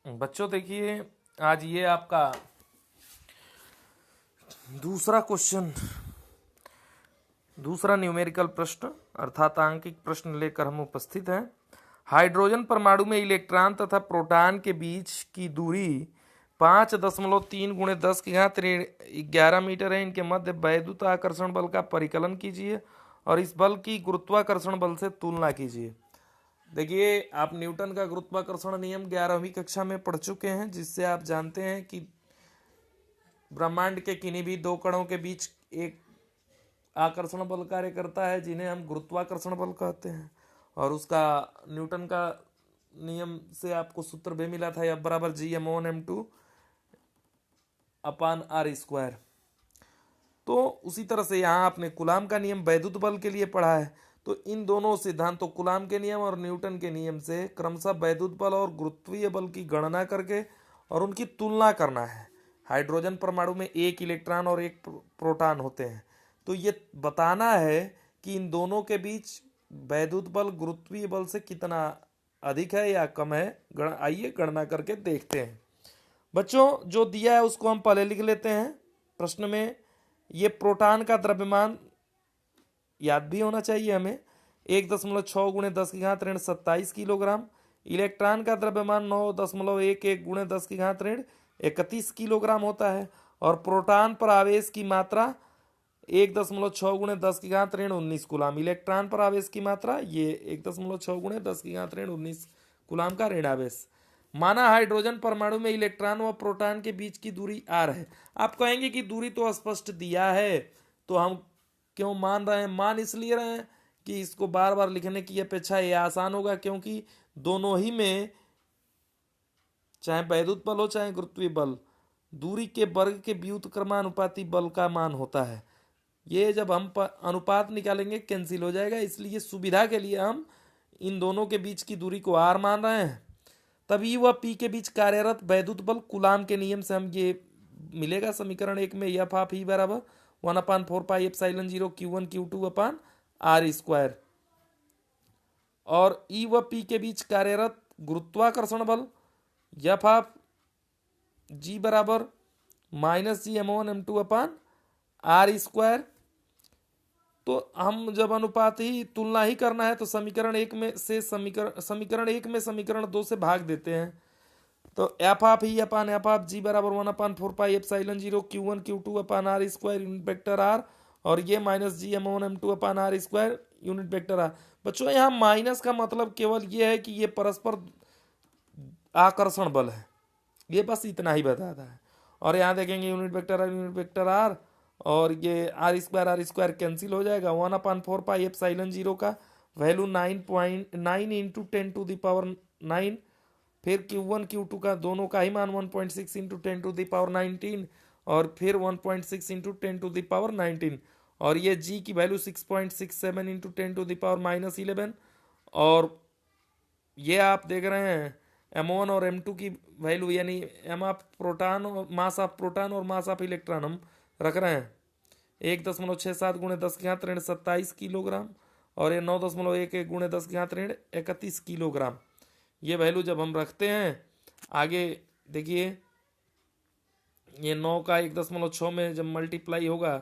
बच्चों देखिए, आज ये आपका दूसरा क्वेश्चन, दूसरा न्यूमेरिकल प्रश्न अर्थात आंकिक प्रश्न लेकर हम उपस्थित हैं। हाइड्रोजन परमाणु में इलेक्ट्रॉन तथा प्रोटॉन के बीच की दूरी 5.3 गुणे 10 की घात 11 मीटर है। इनके मध्य वैद्युत आकर्षण बल का परिकलन कीजिए और इस बल की गुरुत्वाकर्षण बल से तुलना कीजिए। देखिए, आप न्यूटन का गुरुत्वाकर्षण नियम 11वीं कक्षा में पढ़ चुके हैं, जिससे आप जानते हैं कि ब्रह्मांड के किन्हीं भी दो कणों के बीच एक आकर्षण बल कार्य करता है, जिन्हें हम गुरुत्वाकर्षण बल कहते हैं। और उसका न्यूटन का नियम से आपको सूत्र भी मिला था, F बराबर G/m1 अपान r स्क्वायर। तो उसी तरह से यहाँ आपने कूलाम का नियम वैद्युत बल के लिए पढ़ा है। तो इन दोनों सिद्धांतों कूलाम के नियम और न्यूटन के नियम से क्रमशः वैद्युत बल और गुरुत्वीय बल की गणना करके और उनकी तुलना करना है। हाइड्रोजन परमाणु में एक इलेक्ट्रॉन और एक प्रोटॉन होते हैं, तो ये बताना है कि इन दोनों के बीच वैद्युत बल गुरुत्वीय बल से कितना अधिक है या कम है। आइए गणना करके देखते हैं। बच्चों, जो दिया है उसको हम पहले लिख लेते हैं प्रश्न में। ये प्रोटॉन का द्रव्यमान याद भी होना चाहिए हमें, 1.6 गुणे 10 की घात ऋण 27 किलोग्राम। इलेक्ट्रॉन का द्रव्यमान 9.11 गुणे 10 की घात ऋण 31 किलोग्राम होता है। और प्रोटॉन पर आवेश की मात्रा 1.6 गुणे 10 की घात ऋण 19 कूलाम। इलेक्ट्रॉन पर आवेश की मात्रा ये 1.6 गुणे 10 की घात ऋण 19 कूलाम का ऋण आवेश। माना हाइड्रोजन परमाणु में इलेक्ट्रॉन व प्रोटॉन के बीच की दूरी r है। आप कहेंगे कि दूरी तो स्पष्ट दिया है, तो हम क्यों मान रहे हैं? मान इसलिए रहे हैं कि इसको बार बार लिखने की अपेक्षा ये आसान होगा, क्योंकि दोनों ही में चाहे वैद्युत बल हो चाहे गुरुत्वीय बल, दूरी के वर्ग के व्युत्क्रमानुपाती बल का मान होता है। ये जब हम अनुपात निकालेंगे कैंसिल हो जाएगा, इसलिए सुविधा के लिए हम इन दोनों के बीच की दूरी को r मान रहे हैं। तभी वह P के बीच कार्यरत वैद्युत बल कूलाम के नियम से हम ये मिलेगा समीकरण 1 में F ऑफ E बराबर 1/4πε0 Q1 Q2 अपान r स्क्वायर। और E व P के बीच कार्यरत गुरुत्वाकर्षण बल F ऑफ G बराबर -G/m1 अपान r स्क्वायर। तो हम जब अनुपात ही तुलना ही करना है तो समीकरण 1 में से समीकरण 2 से भाग देते हैं। तो F of E upon F of G बराबर 1/4πε0 Q1 Q2 अपान r square unit vector r, और ये -G/m1 अपान r square unit vector r। बच्चों, यहाँ माइनस का मतलब केवल ये है कि ये परस्पर आकर्षण बल है, ये बस इतना ही बताता है। और यहाँ देखेंगे यूनिट वेक्टर r और ये r स्क्वायर कैंसिल हो जाएगा। 1/4πε0 का वैल्यू 9.9 इंटू 10⁻⁹, फिर Q1 Q2 का दोनों का ही मान 1.6 इंटू 10⁻19, और फिर 1.6 इंटू 10⁻19, और ये G की वैल्यू 6.67 इंटू 10⁻11, और ये आप देख रहे हैं M1 और M2 की वैल्यू, यानी M ऑफ प्रोटॉन और मास ऑफ प्रोटॉन और मास ऑफ इलेक्ट्रॉन हम रख रहे हैं 1.67 गुणे 10 की घात ऋण 27 किलोग्राम, और ये 9.11 गुणे 10 की घात ऋण 31 किलोग्राम। ये वैल्यू जब हम रखते हैं आगे, देखिए ये 9 का 1.6 में जब मल्टीप्लाई होगा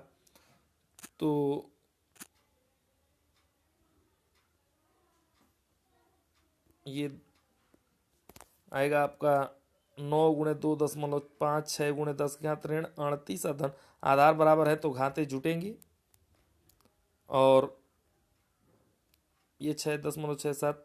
तो ये आएगा आपका 9 गुणे 2.56 गुणे 10 की घात ऋण 38 अधन। आधार बराबर है तो घातें जुटेंगी, और ये 6.67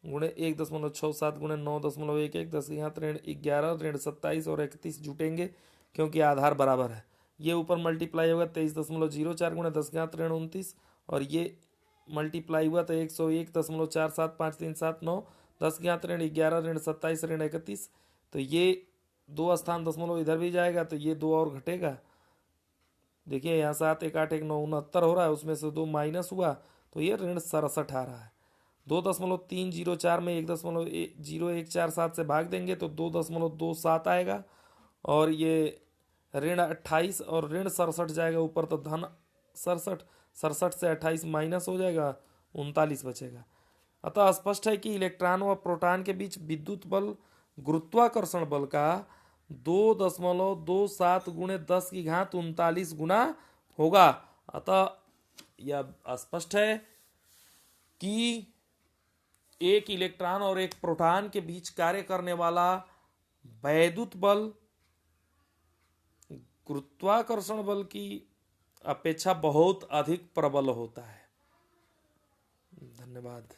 गुणे 1.67 गुणे 9.11 10 की घात ऋण 11 ऋण 27 और 31 जुटेंगे, क्योंकि आधार बराबर है। ये ऊपर मल्टीप्लाई होगा 23.04 गुणे 10 की घात ऋण 29, और ये मल्टीप्लाई हुआ तो 101.47539 10 की घात ऋण 11 ऋण 27 ऋण 31। तो ये दो स्थान दशमलव इधर भी जाएगा तो ये दो और घटेगा। देखिए यहाँ 7 1 8 1 9 69 हो रहा है, उसमें से 2 माइनस हुआ तो ये ऋण 67 आ रहा है। 2.304 में 1.0147 से भाग देंगे तो 2.27 आएगा, और ये ऋण 28 और ऋण 67 जाएगा ऊपर तो धन 67 से 28 माइनस हो जाएगा, 39 बचेगा। अतः स्पष्ट है कि इलेक्ट्रॉन व प्रोटॉन के बीच विद्युत बल गुरुत्वाकर्षण बल का 2.27 गुणे 10 की घात 39 गुना होगा। अतः यह स्पष्ट है कि एक इलेक्ट्रॉन और एक प्रोटॉन के बीच कार्य करने वाला वैद्युत बल गुरुत्वाकर्षण बल की अपेक्षा बहुत अधिक प्रबल होता है। धन्यवाद।